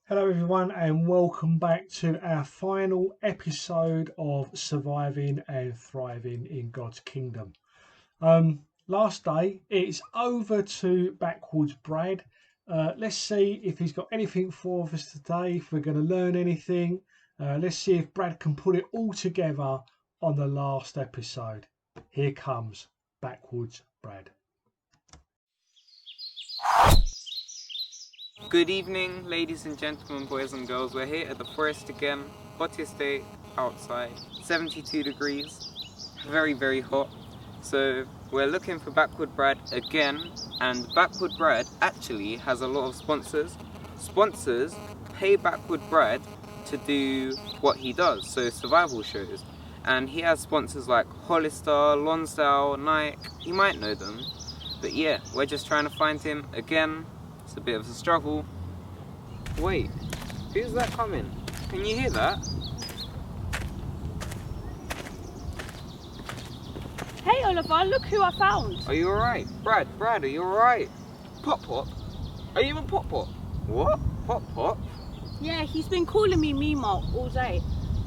Hello, everyone, and welcome back to our final episode of Surviving and Thriving in God's Kingdom. Last day, it's over to Backwoods Brad. Let's see if he's got anything for us today, if we're going to learn anything. Let's see if Brad can put it all together on the last episode. Here comes Backwoods Brad. Good evening, ladies and gentlemen, boys and girls. We're here at the forest again. Hottest day outside, 72 degrees, very hot. So we're looking for Backwood Brad again, and Backwood Brad actually has a lot of sponsors. Sponsors pay Backwood Brad to do what he does, so survival shows. And he has sponsors like Hollister, Lonsdale, Nike. You might know them. But yeah, we're just trying to find him again. It's a bit of a struggle. Wait, who's that coming? Can you hear that? Hey Oliver, look who I found. Are you alright? Brad, are you alright? Pop? Are you even Pop? What? Pop? Yeah, he's been calling me Mima all day.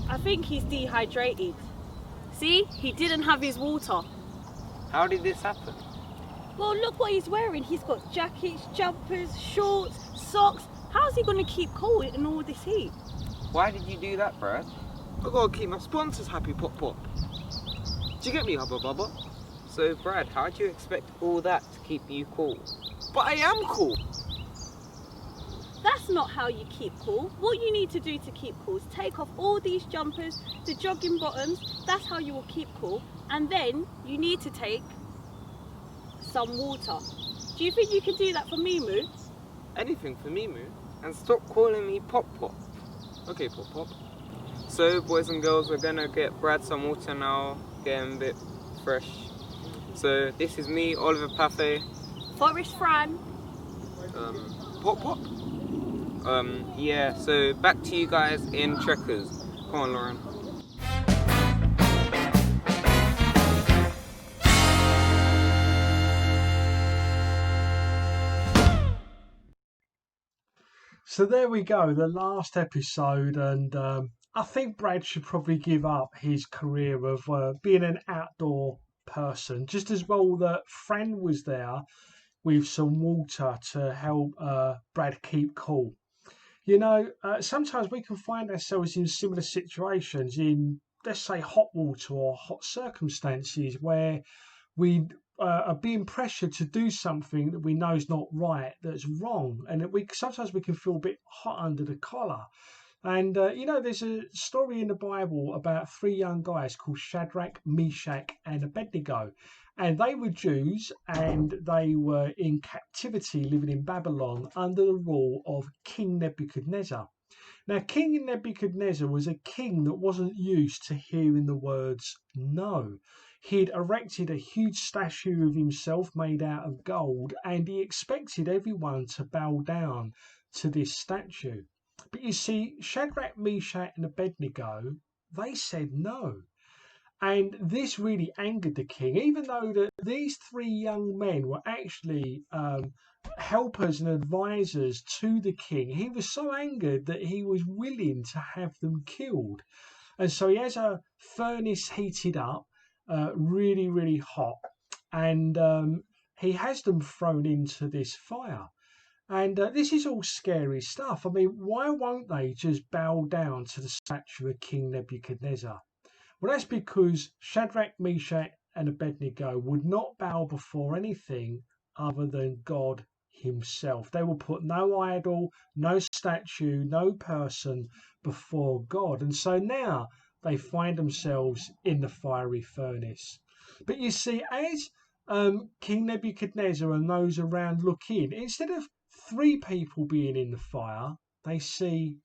I think he's dehydrated. See, he didn't have his water. How did this happen? Well, look what he's wearing. He's got jackets, jumpers, shorts, socks. How's he going to keep cool in all this heat? Why did you do that, Brad? I gotta keep my sponsors happy, Pop. Do you get me, Hubba Bubba? So, Brad, how do you expect all that to keep you cool? But I am cool. That's not how you keep cool. What you need to do to keep cool is take off all these jumpers, the jogging bottoms. That's how you will keep cool. And then you need to take some water. Do you think you can do that for Mimu? Anything for me, Moo. And stop calling me Pop. Okay, Pop. So, boys and girls, we're gonna get Brad some water now, get him a bit fresh. So, this is me, Oliver Pathé. Forest Fran. Pop. Yeah, so back to you guys in Trekkers. Come on, Lauren. So there we go, the last episode, and I think Brad should probably give up his career of being an outdoor person, just as well that Fran was there with some water to help Brad keep cool. Sometimes we can find ourselves in similar situations in, let's say, hot water or hot circumstances where we are being pressured to do something that we know is not right, that's wrong, and that we sometimes we can feel a bit hot under the collar. And there's a story in the Bible about three young guys called Shadrach, Meshach, and Abednego. And they were Jews and they were in captivity living in Babylon under the rule of King Nebuchadnezzar. Now, King Nebuchadnezzar was a king that wasn't used to hearing the words no. He'd erected a huge statue of himself made out of gold, and he expected everyone to bow down to this statue. But you see, Shadrach, Meshach, and Abednego, they said no. And this really angered the king, even though these three young men were actually helpers and advisors to the king. He was so angered that he was willing to have them killed. And so he has a furnace heated up, really hot, and he has them thrown into this fire. And this is all scary stuff. I mean, why won't they just bow down to the statue of King Nebuchadnezzar? Well, that's because Shadrach, Meshach, and Abednego would not bow before anything other than God Himself. They will put no idol, no statue, no person before God. And so now they find themselves in the fiery furnace. But you see, as King Nebuchadnezzar and those around look in, instead of three people being in the fire, they see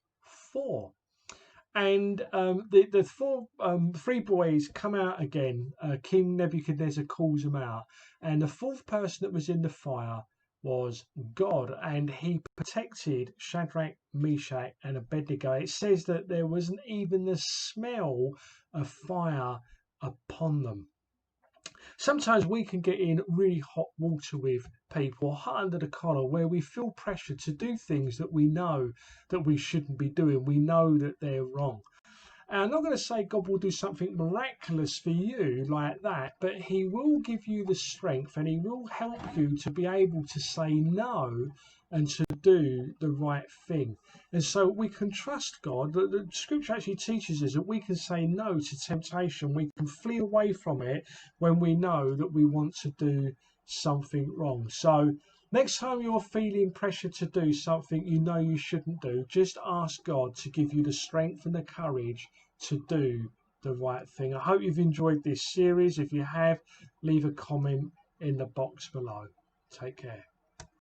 four. And the three boys come out again. King Nebuchadnezzar calls them out, and the fourth person that was in the fire was God, and he protected Shadrach, Meshach, and Abednego. It says that there wasn't even the smell of fire upon them. Sometimes we can get in really hot water with people, hot under the collar, where we feel pressure to do things that we know that we shouldn't be doing. We know that they're wrong. And I'm not going to say God will do something miraculous for you like that, but He will give you the strength and He will help you to be able to say no and to do the right thing. And so we can trust God. The scripture actually teaches us that we can say no to temptation. We can flee away from it when we know that we want to do something wrong. So next time you're feeling pressure to do something you know you shouldn't do, just ask God to give you the strength and the courage to do the right thing. I hope you've enjoyed this series. If you have, leave a comment in the box below. Take care.